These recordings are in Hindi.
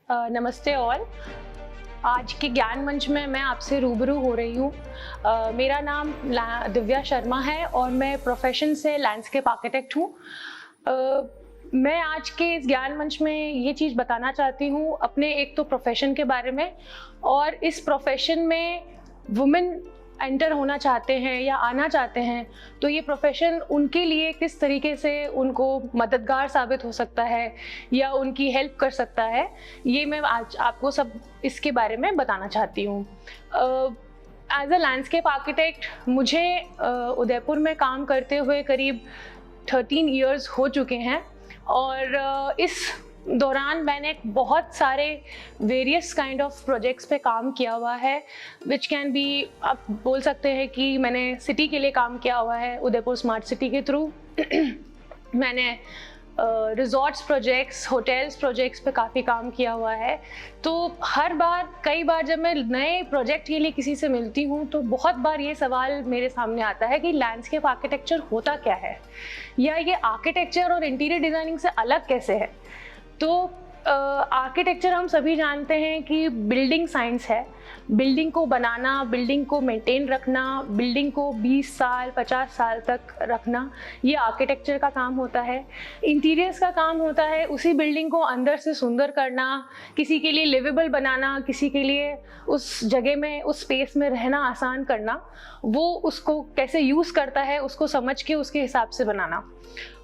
नमस्ते ऑल। आज के ज्ञान मंच में मैं आपसे रूबरू हो रही हूँ। मेरा नाम दिव्या शर्मा है और मैं प्रोफेशन से लैंडस्केप आर्किटेक्ट हूँ। मैं आज के इस ज्ञान मंच में ये चीज़ बताना चाहती हूँ अपने एक तो प्रोफेशन के बारे में, और इस प्रोफेशन में वुमेन एंटर होना चाहते हैं या आना चाहते हैं तो ये प्रोफेशन उनके लिए किस तरीके से उनको मददगार साबित हो सकता है या उनकी हेल्प कर सकता है, ये मैं आज आपको सब इसके बारे में बताना चाहती हूँ। एज अ लैंडस्केप आर्किटेक्ट मुझे उदयपुर में काम करते हुए करीब 13 इयर्स हो चुके हैं, और इस दौरान मैंने बहुत सारे वेरियस काइंड ऑफ प्रोजेक्ट्स पे काम किया हुआ है, विच कैन बी, आप बोल सकते हैं कि मैंने सिटी के लिए काम किया हुआ है उदयपुर स्मार्ट सिटी के थ्रू। मैंने रिजॉर्ट्स प्रोजेक्ट्स, होटल्स प्रोजेक्ट्स पे काफ़ी काम किया हुआ है। तो कई बार जब मैं नए प्रोजेक्ट के लिए किसी से मिलती हूँ तो बहुत बार ये सवाल मेरे सामने आता है कि लैंडस्केप आर्किटेक्चर होता क्या है, या ये आर्किटेक्चर और इंटीरियर डिज़ाइनिंग से अलग कैसे है। तो आर्किटेक्चर हम सभी जानते हैं कि बिल्डिंग साइंस है। बिल्डिंग को बनाना, बिल्डिंग को मेंटेन रखना, बिल्डिंग को 20 साल 50 साल तक रखना, ये आर्किटेक्चर का काम होता है। इंटीरियर्स का काम होता है उसी बिल्डिंग को अंदर से सुंदर करना, किसी के लिए लिवेबल बनाना, किसी के लिए उस जगह में, उस स्पेस में रहना आसान करना, वो उसको कैसे यूज़ करता है उसको समझ के उसके हिसाब से बनाना।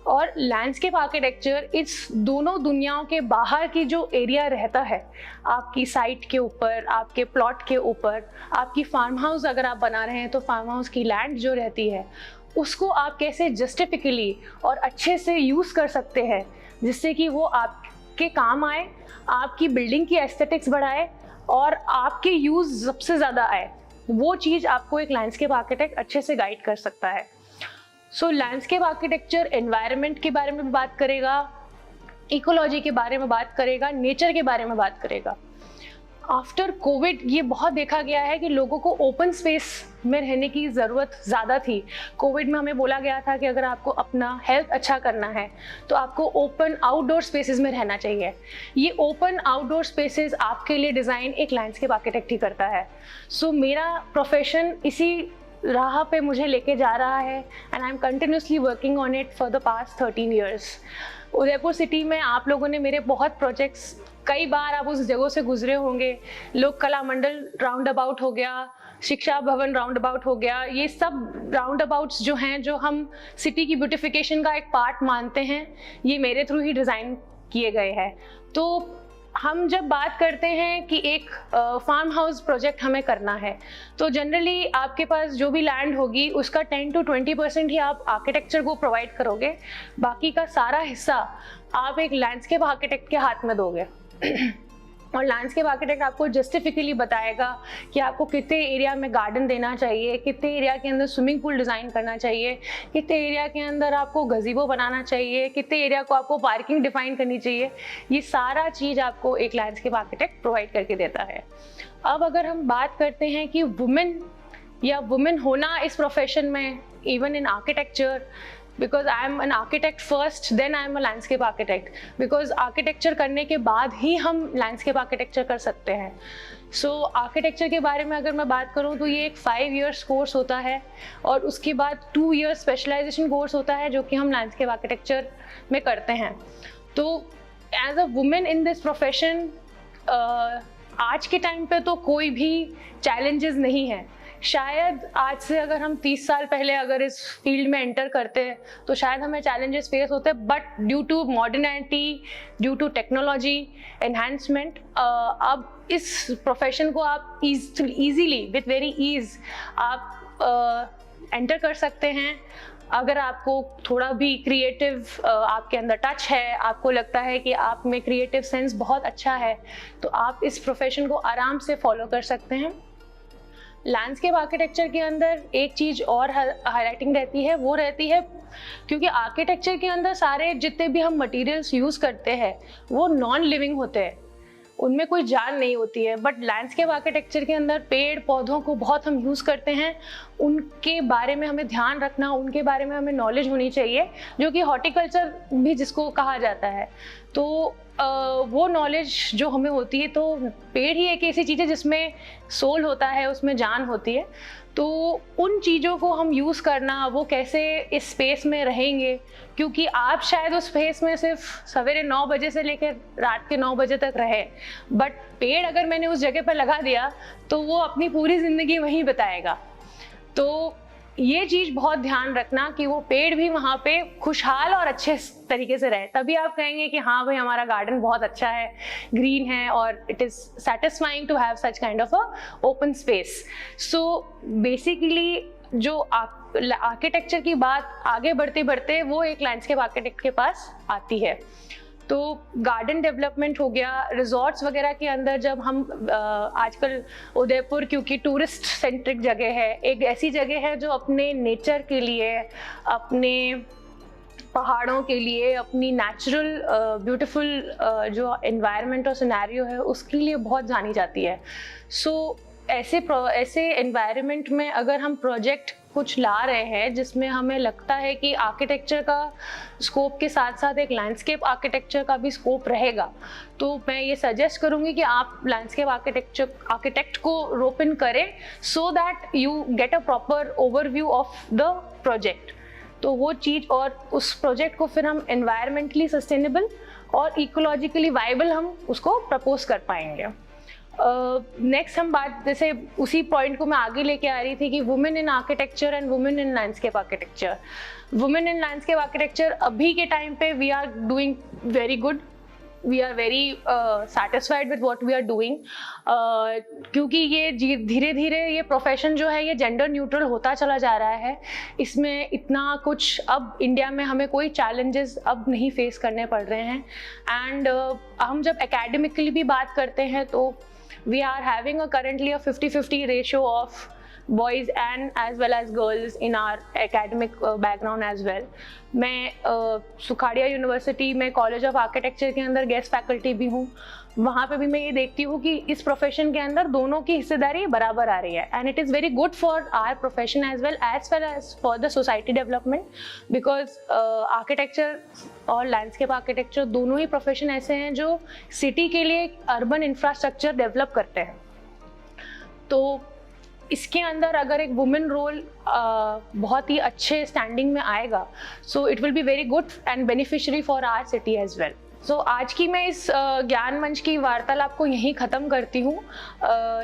और लैंडस्केप आर्किटेक्चर इस दोनों दुनियाओं के बाहर की जो एरिया रहता है, आपकी साइट के ऊपर, आपके प्लॉट के ऊपर, आपकी फार्म हाउस अगर आप बना रहे हैं तो फार्म हाउस की लैंड जो रहती है उसको आप कैसे जस्टिफिकली और अच्छे से यूज़ कर सकते हैं जिससे कि वो आपके काम आए, आपकी बिल्डिंग की एस्थेटिक्स बढ़ाए और आपके यूज़ सबसे ज़्यादा आए, वो चीज़ आपको एक लैंडस्केप आर्किटेक्ट अच्छे से गाइड कर सकता है। सो लैंडस्केप आर्किटेक्चर एनवायरनमेंट के बारे में बात करेगा, इकोलॉजी के बारे में बात करेगा, नेचर के बारे में बात करेगा। आफ्टर कोविड ये बहुत देखा गया है कि लोगों को ओपन स्पेस में रहने की ज़रूरत ज़्यादा थी। कोविड में हमें बोला गया था कि अगर आपको अपना हेल्थ अच्छा करना है तो आपको ओपन आउटडोर स्पेसेस में रहना चाहिए। ये ओपन आउटडोर स्पेसेस आपके लिए डिज़ाइन एक लैंडस्केप आर्किटेक्ट ही करता है। सो मेरा प्रोफेशन इसी राह पे मुझे लेके जा रहा है and I am continuously working on it for the past 13 years. Udaipur city में आप लोगों ने मेरे बहुत प्रोजेक्ट्स, कई बार आप उस जगहों से गुजरे होंगे, लोक कला मंडल राउंड अबाउट हो गया, शिक्षा भवन राउंड अबाउट हो गया, ये सब राउंड अबाउट्स जो हैं, जो हम सिटी की ब्यूटिफिकेशन का एक पार्ट मानते हैं, ये मेरे थ्रू ही डिज़ाइन किए गए हैं। तो हम जब बात करते हैं कि एक फार्म हाउस प्रोजेक्ट हमें करना है तो जनरली आपके पास जो भी लैंड होगी उसका 10 to 20% ही आप आर्किटेक्चर को प्रोवाइड करोगे, बाकी का सारा हिस्सा आप एक लैंडस्केप आर्किटेक्ट के हाथ में दोगे। और लैंडस्केप आर्किटेक्ट आपको जस्टिफिकली बताएगा कि आपको कितने एरिया में गार्डन देना चाहिए, कितने एरिया के अंदर स्विमिंग पूल डिज़ाइन करना चाहिए, कितने एरिया के अंदर आपको गज़ीबो बनाना चाहिए, कितने एरिया को आपको पार्किंग डिफाइन करनी चाहिए। ये सारा चीज़ आपको एक लैंडस्केप आर्किटेक्ट प्रोवाइड करके देता है। अब अगर हम बात करते हैं कि वुमेन होना इस प्रोफेशन में, even in architecture, because I am an architect first, then I am a landscape architect, because architecture करने के बाद ही हम लैंडस्केप आर्किटेक्चर कर सकते हैं। सो आर्किटेक्चर के बारे में अगर मैं बात करूँ तो ये एक 5 years कोर्स होता है और उसके बाद 2 years स्पेशलाइजेशन कोर्स होता है जो कि हम लैंडस्केप आर्किटेक्चर में करते हैं। तो as a women in this profession आज के टाइम पे तो कोई भी चैलेंजेस नहीं है। शायद आज से अगर हम 30 साल पहले अगर इस फील्ड में एंटर करते हैं तो शायद हमें चैलेंजेस फेस होते, but due to modernity, due to technology enhancement, अब इस प्रोफेशन को आप इजीली विथ वेरी ईज आप एंटर कर सकते हैं। अगर आपको थोड़ा भी क्रिएटिव आपके अंदर टच है, आपको लगता है कि आप में क्रिएटिव सेंस बहुत अच्छा है, तो आप इस प्रोफेशन को आराम से फॉलो कर सकते हैं। लैंडस्केप आर्किटेक्चर के अंदर एक चीज़ और हाईलाइटिंग रहती है, वो रहती है क्योंकि आर्किटेक्चर के अंदर सारे जितने भी हम मटेरियल्स यूज़ करते हैं वो नॉन लिविंग होते हैं, उनमें कोई जान नहीं होती है। बट लैंडस्केप आर्किटेक्चर के अंदर पेड़ पौधों को बहुत हम यूज़ करते हैं, उनके बारे में हमें ध्यान रखना, उनके बारे में हमें नॉलेज होनी चाहिए, जो कि हॉर्टिकल्चर भी जिसको कहा जाता है। तो वो नॉलेज जो हमें होती है, तो पेड़ ही एक ऐसी चीज़ है जिसमें सोल होता है, उसमें जान होती है। तो उन चीज़ों को हम यूज़ करना, वो कैसे इस स्पेस में रहेंगे, क्योंकि आप शायद उस स्पेस में सिर्फ सवेरे 9 बजे से लेकर रात के 9 बजे तक रहे, बट पेड़ अगर मैंने उस जगह पर लगा दिया तो वो अपनी पूरी ज़िंदगी वहीं बिताएगा। तो ये चीज़ बहुत ध्यान रखना कि वो पेड़ भी वहाँ पे खुशहाल और अच्छे तरीके से रहे, तभी आप कहेंगे कि हाँ भाई हमारा गार्डन बहुत अच्छा है, ग्रीन है, और it is satisfying to have such kind of a open space. So basically जो आर्किटेक्चर की बात आगे बढ़ते बढ़ते वो एक लैंडस्केप आर्किटेक्ट के पास आती है। तो गार्डन डेवलपमेंट हो गया, रिजॉर्ट्स वगैरह के अंदर जब हम आजकल उदयपुर क्योंकि टूरिस्ट सेंट्रिक जगह है, एक ऐसी जगह है जो अपने नेचर के लिए, अपने पहाड़ों के लिए, अपनी नेचुरल ब्यूटीफुल जो एनवायरनमेंट और सिनेरियो है उसके लिए बहुत जानी जाती है। सो ऐसे एनवायरनमेंट में अगर हम प्रोजेक्ट कुछ ला रहे हैं जिसमें हमें लगता है कि आर्किटेक्चर का स्कोप के साथ साथ एक लैंडस्केप आर्किटेक्चर का भी स्कोप रहेगा, तो मैं ये सजेस्ट करूँगी कि आप लैंडस्केप आर्किटेक्ट को रोप इन करें, so that you get a proper overview of the project. तो वो चीज़, और उस प्रोजेक्ट को फिर हम एनवायरमेंटली सस्टेनेबल और इकोलॉजिकली वाइबल हम उसको प्रपोज कर पाएंगे। नेक्स्ट हम बात, जैसे उसी पॉइंट को मैं आगे लेके आ रही थी कि women in architecture and women in landscape architecture. Women in landscape architecture अभी के टाइम पे we are doing very good, we are very satisfied with what we are doing, क्योंकि ये धीरे धीरे ये प्रोफेशन जो है ये जेंडर न्यूट्रल होता चला जा रहा है। इसमें इतना कुछ अब इंडिया में हमें कोई चैलेंजेस अब नहीं फेस करने पड़ रहे हैं। एंड हम जब एकेडमिकली भी बात करते हैं तो we are having currently a 50-50 ratio of boys and as well as girls in our academic background as well। मैं सुखाड़िया यूनिवर्सिटी में कॉलेज ऑफ आर्किटेक्चर के अंदर गेस्ट फैकल्टी भी हूँ। वहाँ पे भी मैं ये देखती हूँ कि इस प्रोफेशन के अंदर दोनों की हिस्सेदारी बराबर आ रही है, and it is very good for our profession as well as for the society development, because architecture और लैंडस्केप आर्किटेक्चर दोनों ही प्रोफेशन ऐसे हैं जो सिटी के लिए अर्बन इंफ्रास्ट्रक्चर डेवलप करते हैं। तो इसके अंदर अगर एक वुमेन रोल बहुत ही अच्छे स्टैंडिंग में आएगा, so it will be very good and beneficiary for our city as well. So आज की मैं इस ज्ञान मंच की वार्तालाप को यहीं ख़त्म करती हूँ।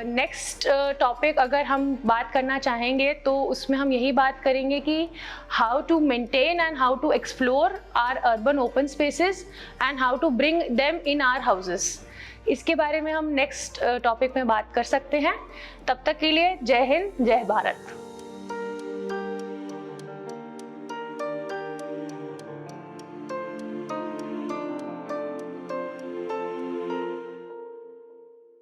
नेक्स्ट टॉपिक अगर हम बात करना चाहेंगे तो उसमें हम यही बात करेंगे कि how to maintain and how to explore our urban open spaces and how to bring them in our houses. इसके बारे में हम नेक्स्ट टॉपिक में बात कर सकते हैं। तब तक के लिए जय हिंद, जय भारत।